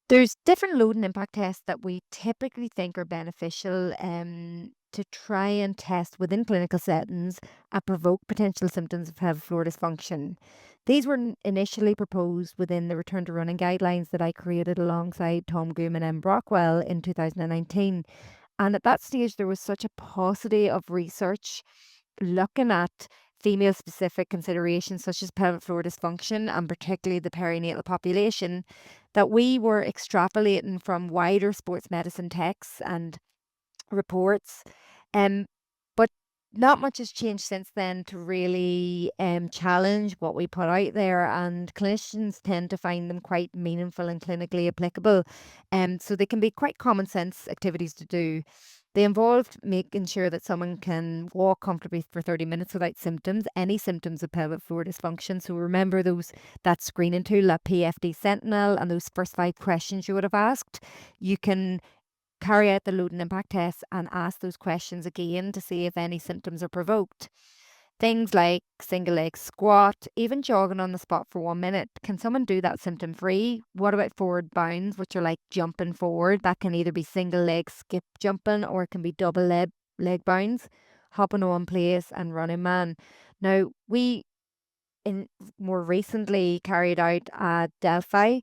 There's different load and impact tests that we typically think are beneficial to try and test within clinical settings and provoke potential symptoms of pelvic floor dysfunction. These were initially proposed within the return to running guidelines that I created alongside Tom Groom and M. Brockwell in 2019. And at that stage, there was such a paucity of research looking at female specific considerations such as pelvic floor dysfunction and particularly the perinatal population that we were extrapolating from wider sports medicine texts and reports. Um, but not much has changed since then to really challenge what we put out there, and clinicians tend to find them quite meaningful and clinically applicable. So they can be quite common sense activities to do. They involved making sure that someone can walk comfortably for 30 minutes without symptoms, any symptoms of pelvic floor dysfunction. So remember that screening tool, that PFD Sentinel, and those first 5 questions you would have asked. You can carry out the load and impact test and ask those questions again to see if any symptoms are provoked. Things like single leg squat, even jogging on the spot for 1 minute. Can someone do that symptom free? What about forward bounds, which are like jumping forward? That can either be single leg skip jumping or it can be double leg bounds, hopping on place and running man. Now, we in more recently carried out at Delphi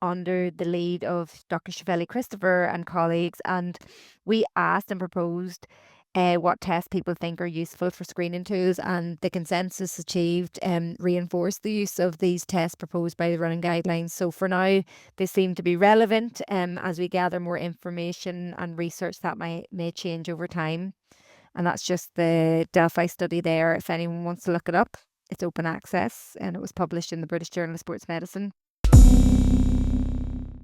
under the lead of Dr. Chevelli Christopher and colleagues, and we asked and proposed what tests people think are useful for screening tools, and the consensus achieved reinforced the use of these tests proposed by the running guidelines. So for now, they seem to be relevant as we gather more information and research that may change over time. And that's just the Delphi study there. If anyone wants to look it up, it's open access and it was published in the British Journal of Sports Medicine.